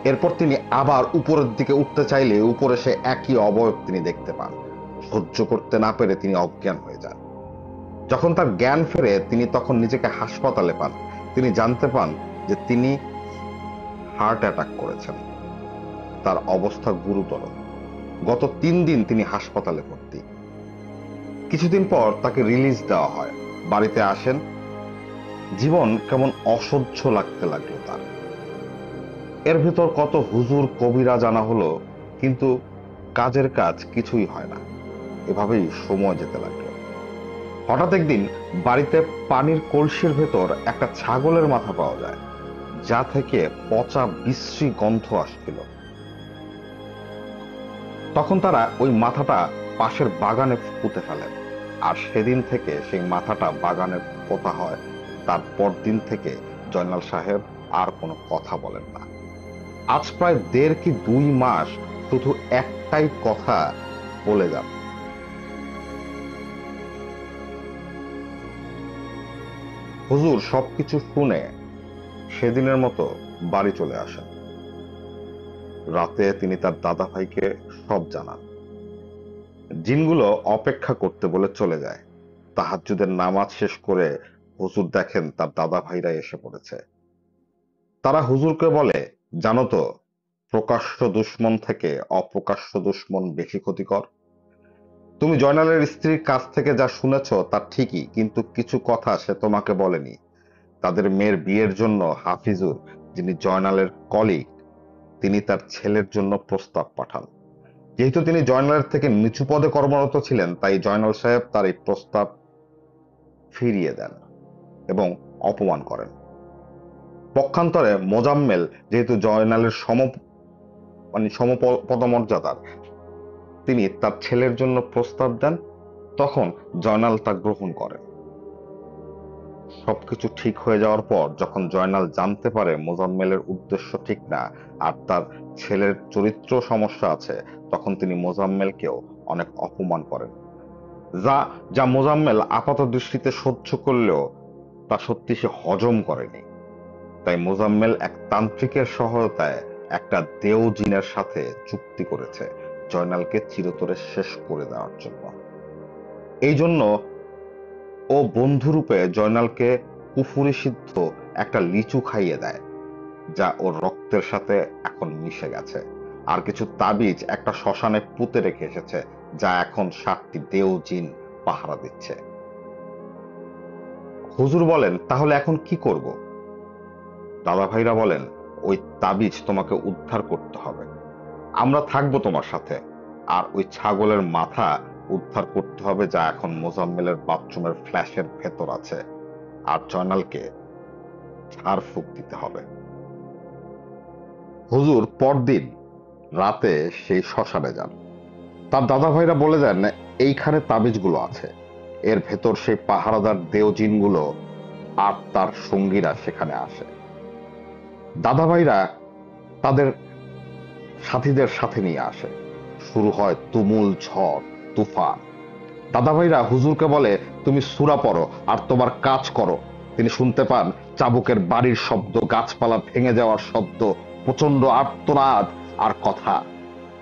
এরপর তিনি আবার উপরের দিকে উঠতে চাইলে উপরে সে একই অবয়ব তিনি দেখতে পান। সহ্য করতে না পেরে তিনি অজ্ঞান হয়ে যান। যখন তার জ্ঞান ফেরে তিনি তখন নিজেকে হাসপাতালে পান। তিনি জানতে পান যে তিনি হার্ট অ্যাটাক করেছেন। তার অবস্থা গুরুতর। গত 3 দিন তিনি হাসপাতালে ভর্তি। কিছুদিন পর তাকে রিলিজ দেওয়া হয়। বাড়িতে আসেন। জীবন কেমন অসহ্য লাগতে লাগলো তার। এর ভেতর কত হুজুর কবিরা জানা হলো, কিন্তু কাজের কাজ কিছুই হয় না। এভাবেই সময় যেতে লাগলো। হঠাৎ একদিন বাড়িতে পানির কলসির ভেতর একটা ছাগলের মাথা পাওয়া যায়, যা থেকে পচা বিশ্রী গন্ধ আসছিল। তখন তারা ওই মাথাটা পাশের বাগানে পুঁতে ফেলেন, আর সেদিন থেকে সেই মাথাটা বাগানে পোতা হয়। তারপর দিন থেকে জয়নাল সাহেব আর কোনো কথা বলেন না। আজ প্রায় 1.5 কি 2 মাস শুধু একটাই কথা বলে যান, হুজুর সবকিছু শুনে সেদিনের মতো বাড়ি চলে আসেন। রাতে তিনি তার দাদা ভাইকে সব জানান। জিনগুলো অপেক্ষা করতে বলে চলে যায়। তাহাজ্জুদের নামাজ শেষ করে হুজুর দেখেন তার দাদা ভাইরা এসে পড়েছে। তারা হুজুরকে বলে, জানো তো, প্রকাশ্য দুশ্মন থেকে অপ্রকাশ্য দুশ্মন বেশি ক্ষতিকর। তুমি জয়নালের স্ত্রীর কাছ থেকে যা শুনেছ তা ঠিকই, কিন্তু কিছু কথা সে তোমাকে বলেনি। তাদের মেয়ের বিয়ের জন্য হাফিজুর, যিনি জয়নালের কলিগ, তিনি তার ছেলের জন্য প্রস্তাব পাঠান। যেহেতু তিনি জয়নালের থেকে নিচু পদে কর্মরত ছিলেন, তাই জয়নাল সাহেব তার এই প্রস্তাব ফিরিয়ে দেন এবং অপমান করেন। পক্ষান্তরে মোজাম্মেল, যেহেতু জয়নালের সমপদমর্যাদার, তিনি তার ছেলের জন্য প্রস্তাব দেন। তখন জয়নাল তা গ্রহণ করেন। সবকিছু ঠিক হয়ে যাওয়ার পর যখন জয়নাল জানতে পারে মোজাম্মেলের উদ্দেশ্য ঠিক না আর তার ছেলের চরিত্র সমস্যা আছে, তখন তিনি মোজাম্মেলকেও অনেক অপমান করেন, যা যা মোজাম্মেল আপাত দৃষ্টিতে সহ্য করলেও তা সত্যি সে হজম করেনি। তাই মোজাম্মেল এক তান্ত্রিকের সহায়তায় একটা দেও জিনের সাথে চুক্তি করেছে জয়নালকে চিরতরে শেষ করে দেওয়ার জন্য। এই জন্য ও বন্ধুরূপে জয়নালকে কুফুরি সিদ্ধ একটা লিচু খাইয়ে দেয়, যা ওর রক্তের সাথে এখন মিশে গেছে। আর কিছু তাবিজ একটা শ্মশানে পুঁতে রেখে এসেছে, যা এখন 7টি দেও জিন পাহারা দিচ্ছে। হুজুর বলেন, তাহলে এখন কি করব? দাদা ভাইরা বলেন, ওই তাবিজ তোমাকে উদ্ধার করতে হবে। আমরা থাকবো তোমার সাথে। আর ওই ছাগলের মাথা উদ্ধার করতে হবে, যা এখন মোজাম্মেলের বাথরুমের ফ্ল্যাশের ভেতর আছে। আর জয়নালকে ঝাড়ফুঁক দিতে হবে। হুজুর পরদিন রাতে সেই শ্মশানে যান। তার দাদা ভাইরা বলে দেন, এইখানে তাবিজগুলো আছে। এর ভেতর সেই পাহারাদার দেওজিনগুলো আর তার সঙ্গীরা সেখানে আসে। দাদা ভাইরা তাদের সাথীদের সাথে নিয়ে আসে। শুরু হয় তুমুল ঝড়, তুফান। দাদা ভাইরা হুজুরকে বলে, তুমি সূরা পড়ো আর তোমার কাজ করো। তিনি শুনতে পান চাবুকের বাড়ির শব্দ, গাছপালা ভেঙে যাওয়ার শব্দ, প্রচন্ড আর্তনাদ আর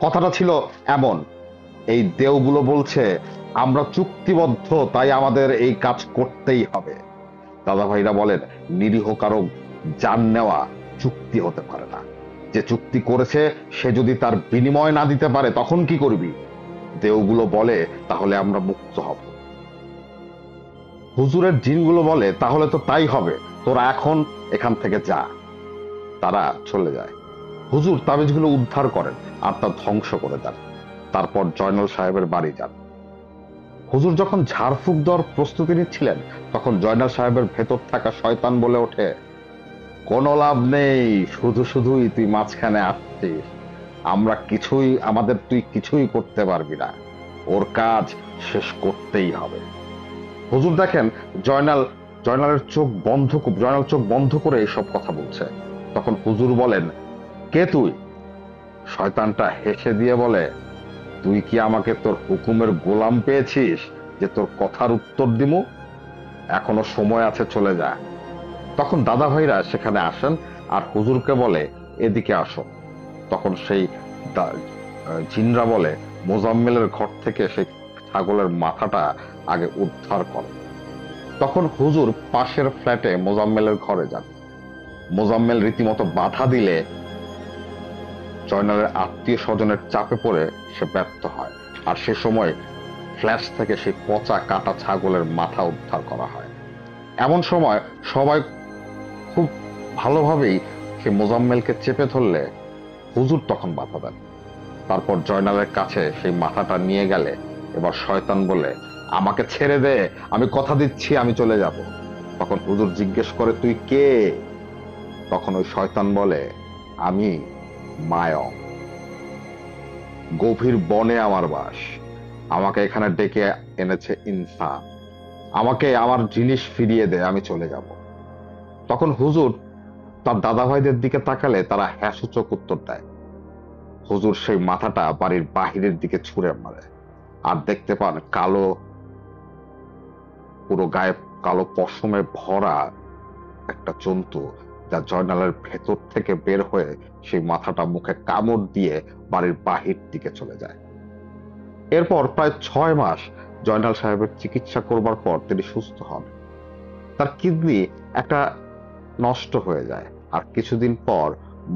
কথাটা ছিল এমন, এই দেওগুলো বলছে, আমরা চুক্তিবদ্ধ, তাই আমাদের এই কাজ করতেই হবে। দাদা ভাইরা বলেন, নিরীহ কারো জান নেওয়া চুক্তি হতে পারে না। যে চুক্তি করেছে সে যদি তার বিনিময় না দিতে পারে, তখন কি করবি? দেওগুলো বলে, তাহলে আমরা মুক্ত হব। হুজুরের জিনগুলো বলে, তাহলে তো তাই হবে, তোরা এখন এখান থেকে যা। তারা চলে যায়। হুজুর তাবিজগুলো উদ্ধার করেন আর তা ধ্বংস করে দেন। তারপর জয়নাল সাহেবের বাড়ি যান। হুজুর যখন ঝাড়ফুঁক দেওয়ার প্রস্তুতি নিচ্ছিলেন, তখন জয়নাল সাহেবের ভেতর থাকা শয়তান বলে ওঠে, কোনো লাভ নেই, শুধু শুধুই তুই মাঝখানে আসছিস। আমাদের তুই কিছুই করতে পারবি না। ওর কাজ শেষ করতেই হবে। হুজুর দেখেন জয়নাল জয়নাল চোখ বন্ধ করে এইসব কথা বলছে। তখন হুজুর বলেন, কে তুই? শয়তানটা হেসে দিয়ে বলে, তুই কি আমাকে তোর হুকুমের গোলাম পেয়েছিস যে তোর কথার উত্তর দিমু? এখনো সময় আছে, চলে যা। তখন দাদা ভাইরা সেখানে আসেন আর হুজুরকে বলে, এদিকে আসো। তখন সেই জিনরা বলে, মোজাম্মেলের ঘর থেকে সেই ছাগলের মাথাটা আগে উদ্ধার করো। তখন হুজুর পাশের ফ্ল্যাটে মোজাম্মেলের ঘরে যান। মোজাম্মেল রীতিমতো বাধা দিলে জয়নালের আত্মীয় স্বজনের চাপে পড়ে সে ব্যর্থ হয়। আর সে সময় ফ্ল্যাশ থেকে সেই পচা কাটা ছাগলের মাথা উদ্ধার করা হয়। এমন সময় সবাই খুব ভালোভাবেই সে মোজাম্মেলকে চেপে ধরলে হুজুর তখন বাধা দেন। তারপর জয়নালের কাছে সেই মাথাটা নিয়ে গেলে এবার শয়তান বলে, আমাকে ছেড়ে দে, আমি কথা দিচ্ছি আমি চলে যাব। তখন হুজুর জিজ্ঞেস করে, তুই কে? তখন ওই শয়তান বলে, আমি মায়ং, গভীর বনে আমার বাস। আমাকে এখানে ডেকে এনেছে ইনসান। আমাকে আমার জিনিস ফিরিয়ে দে, আমি চলে যাব। তখন হুজুর তার দাদা ভাইদের দিকে তাকালে তারা হ্যাসূচক উত্তর দেয়। হুজুর সেই মাথাটা বাড়ির বাহিরের দিকে ছুঁড়ে মারে আর দেখতে পান পুরো গায়ে কালো পশমে ভরা একটা জন্তু, যা জয়নালের ভেতর থেকে বের হয়ে সেই মাথাটা মুখে কামড় দিয়ে বাড়ির বাহির দিকে চলে যায়। এরপর প্রায় 6 মাস জয়নাল সাহেবের চিকিৎসা করবার পর তিনি সুস্থ হন। তার কিডনি একটা নষ্ট হয়ে যায়। আর কিছুদিন পর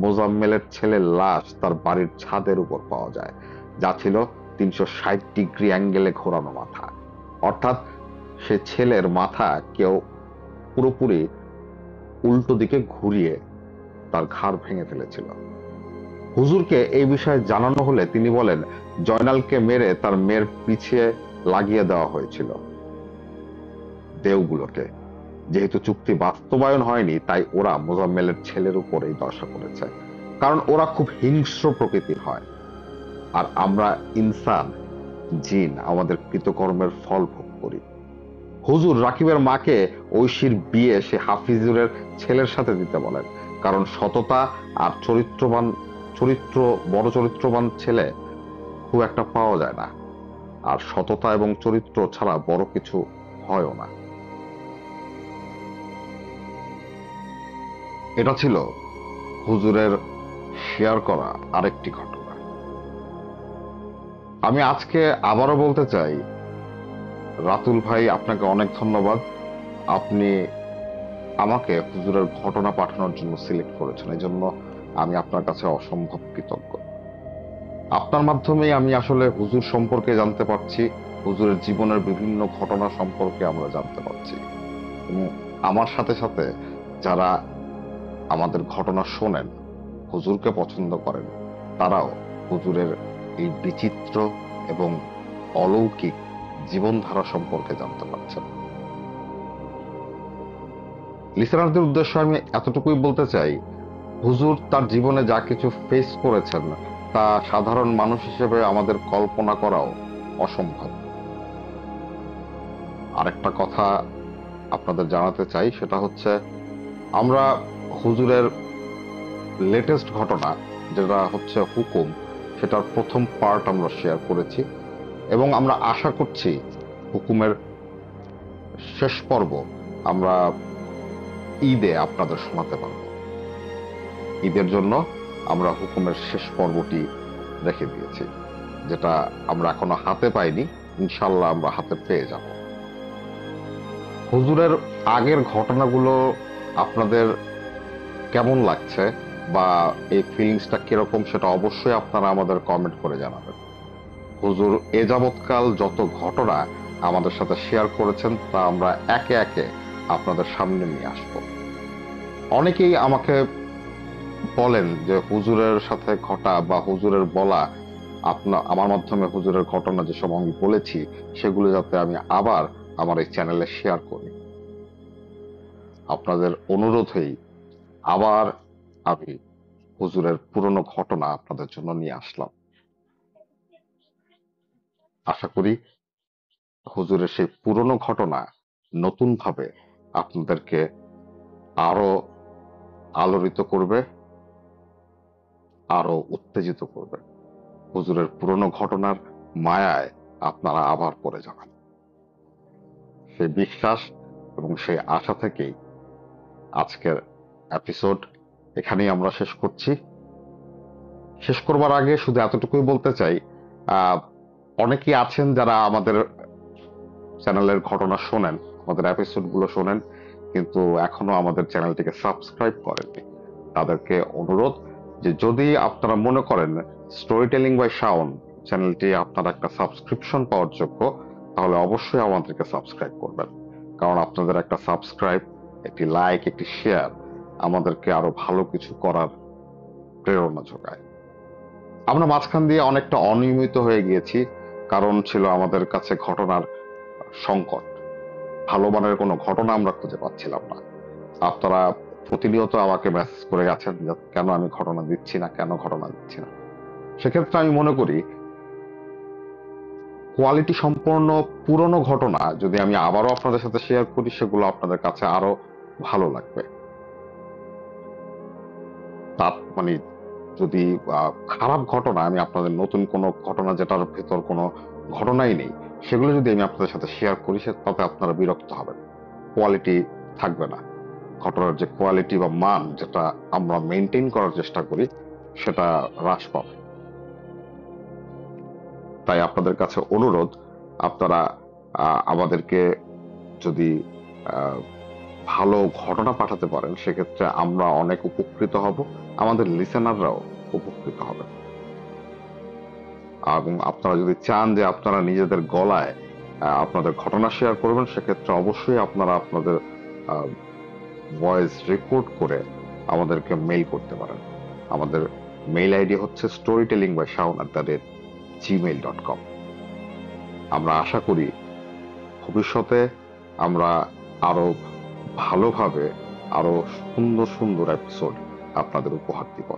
মোজাম্মেলের ছেলের লাশ তার বাড়ির ছাদের উপর পাওয়া যায়, যা ছিল 360 ডিগ্রি অ্যাঙ্গেলে ঘোরানো মাথা। অর্থাৎ সে ছেলের মাথা কেউ পুরোপুরি উল্টো দিকে ঘুরিয়ে তার ঘাড় ভেঙে ফেলেছিল। হুজুরকে এই বিষয়ে জানানো হলে তিনি বলেন, জয়নালকে মেরে তার মেয়ের পিছিয়ে লাগিয়ে দেওয়া হয়েছিল দেওগুলোকে। যেহেতু চুক্তি বাস্তবায়ন হয়নি, তাই ওরা মোজাম্মেলের ছেলের উপর এই দশা করেছে। কারণ ওরা খুব হিংস্র প্রকৃতির হয়। আর আমরা ইনসান জিন আমাদের কৃতকর্মের ফল ভোগ করি। হুজুর রাকিবের মাকে ঐশীর বিয়ে সে হাফিজুরের ছেলের সাথে দিতে বলেন। কারণ সততা আর বড় চরিত্রবান ছেলে খুব একটা পাওয়া যায় না। আর সততা এবং চরিত্র ছাড়া বড় কিছু হয়ও না। এটা ছিল হুজুরের শেয়ার করা আরেকটি ঘটনা। আমি আজকে আবারও বলতে চাই, রাতুল ভাই আপনাকে অনেক ধন্যবাদ। আপনি আমাকে হুজুরের ঘটনা পাঠানোর জন্য সিলেক্ট করেছেন, এই জন্য আমি আপনার কাছে অসম্ভব কৃতজ্ঞ। আপনার মাধ্যমেই আমি আসলে হুজুর সম্পর্কে জানতে পারছি, হুজুরের জীবনের বিভিন্ন ঘটনা সম্পর্কে আমরা জানতে পারছি। এবং আমার সাথে সাথে যারা আমাদের ঘটনা শোনেন, হুজুরকে পছন্দ করেন, তারাও হুজুরের এই বিচিত্র এবং অলৌকিক জীবনধারা সম্পর্কে জানতে পারছেন। লিসেনারদের উদ্দেশ্যে আমি এতটুকুই বলতে চাই, হুজুর তার জীবনে যা কিছু ফেস করেছেন তা সাধারণ মানুষ হিসেবে আমাদের কল্পনা করাও অসম্ভব। আরেকটা কথা আপনাদের জানাতে চাই, সেটা হচ্ছে আমরা হুজুরের লেটেস্ট ঘটনা যেটা হচ্ছে হুকুম, সেটার প্রথম পার্ট আমরা শেয়ার করেছি এবং আমরা আশা করছি হুকুমের শেষ পর্ব আমরা ঈদে আপনাদের শোনাতে পারব। ঈদের জন্য আমরা হুকুমের শেষ পর্বটি রেখে দিয়েছি, যেটা আমরা এখনো হাতে পাইনি, ইনশাল্লাহ আমরা হাতে পেয়ে যাব। হুজুরের আগের ঘটনাগুলো আপনাদের কেমন লাগছে বা এই ফিলিংসটা কিরকম, সেটা অবশ্যই আপনারা আমাদের কমেন্ট করে জানাবেন। হুজুর এ যাবৎকাল যত ঘটনা আমাদের সাথে শেয়ার করেছেন তা আমরা একে একে আপনাদের সামনে নিয়ে আসব। অনেকেই আমাকে বলেন যে হুজুরের সাথে ঘটা বা হুজুরের বলা, আমার মাধ্যমে হুজুরের ঘটনা যেসব আমি বলেছি সেগুলো যাতে আমি আবার আমার এই চ্যানেলে শেয়ার করি। আপনাদের অনুরোধেই আবার আমি হুজুরের পুরনো ঘটনা আপনাদের জন্য নিয়ে আসলাম। আশা করি হুজুরের সেই পুরনো ঘটনা নতুন ভাবে আপনাদেরকে আরো আলোড়িত করবে, আরো উত্তেজিত করবে। হুজুরের পুরনো ঘটনার মায়ায় আপনারা আবার পড়ে যাবেন। সেই বিশ্বাস এবং সেই আশা থেকেই আজকের এপিসোড এখানেই আমরা শেষ করছি। শেষ করবার আগে শুধু এতটুকুই বলতে চাই, আহ অনেকেই আছেন যারা আমাদের চ্যানেলের ঘটনা শোনেন, আমাদের এপিসোড গুলো শোনেন, কিন্তু এখনো আমাদের চ্যানেলটিকে সাবস্ক্রাইব করেননি। তাদেরকে অনুরোধ যে যদি আপনারা মনে করেন স্টোরি টেলিং বাই শাওন চ্যানেলটি আপনার একটা সাবস্ক্রিপশন পাওয়ার যোগ্য, তাহলে অবশ্যই আমাদেরকে সাবস্ক্রাইব করবেন। কারণ আপনাদের একটা সাবস্ক্রাইব, একটি লাইক, একটি শেয়ার আমাদেরকে আরো ভালো কিছু করার প্রেরণা যোগায়। আমরা মাঝখান দিয়ে অনেকটা অনিয়মিত হয়ে গিয়েছি, কারণ ছিল আমাদের কাছে ঘটনার সংকট। ভালো মানের কোনো ঘটনা আমরা খুঁজে পাচ্ছিলাম না। আপনারা প্রতিনিয়ত আমাকে মেসেজ করে গেছেন যে কেন আমি ঘটনা দিচ্ছি না, কেন ঘটনা দিচ্ছি না। সেক্ষেত্রে আমি মনে করি কোয়ালিটি সম্পন্ন পুরনো ঘটনা যদি আমি আবারও আপনাদের সাথে শেয়ার করি, সেগুলো আপনাদের কাছে আরো ভালো লাগবে। তার মানে যদি খারাপ ঘটনা, আমি আপনাদের নতুন কোনো ঘটনা যেটার ভেতর কোনো ঘটনাই নেই, সেগুলো যদি আমি আপনাদের সাথে শেয়ার করি, তাতে আপনারা বিরক্ত হবেন, কোয়ালিটি থাকবে না। ঘটনার যে কোয়ালিটি বা মান যেটা আমরা মেনটেন করার চেষ্টা করি, সেটা হ্রাস পাবে। তাই আপনাদের কাছে অনুরোধ, আপনারা আমাদেরকে যদি আহ, ভালো ঘটনা পাঠাতে পারেন, সেক্ষেত্রে আমরা অনেক উপকৃত হব, আমাদের লিসেনাররাও উপকৃত হবে। এবং আপনারা যদি চান যে আপনারা নিজেদের গলায় আপনাদের ঘটনা শেয়ার করবেন, সেক্ষেত্রে অবশ্যই আপনারা আপনাদের ভয়েস রেকর্ড করে আমাদেরকে মেইল করতে পারেন। আমাদের মেইল আইডি হচ্ছে storytellingbyShaun@gmail.com। আমরা আশা করি ভবিষ্যতে আমরা আরো ভালোভাবে আরো সুন্দর সুন্দর এপিসোড আপনাদের উপহার দিব।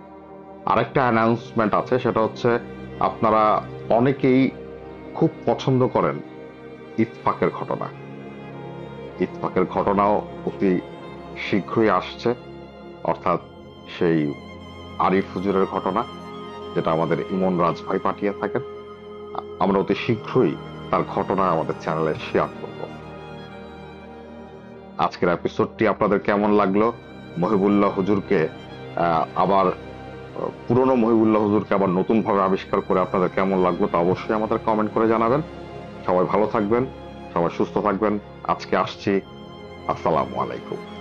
আরেকটা অ্যানাউন্সমেন্ট আছে, সেটা হচ্ছে আপনারা অনেকেই খুব পছন্দ করেন ইত্তেফাকের ঘটনা। ইত্তেফাকের ঘটনাও অতি শীঘ্রই আসছে, অর্থাৎ সেই আরিফ হুজুরের ঘটনা যেটা আমাদের ইমন রাজ ভাই পাঠিয়ে থাকেন। আমরা অতি শীঘ্রই তার ঘটনা আমাদের চ্যানেলে শেয়ার করব। আজকের এপিসোডটি আপনাদের কেমন লাগলো? মহিবুল্লাহ হুজুরকে আবার পুরনো মহিবুল্লাহ হুজুরকে আবার নতুন ভাবে আবিষ্কার করে আপনাদের কেমন লাগলো তা অবশ্যই আমাদের কমেন্ট করে জানাবেন। সবাই ভালো থাকবেন, সবাই সুস্থ থাকবেন। আজকে আসছি। আসসালামু আলাইকুম।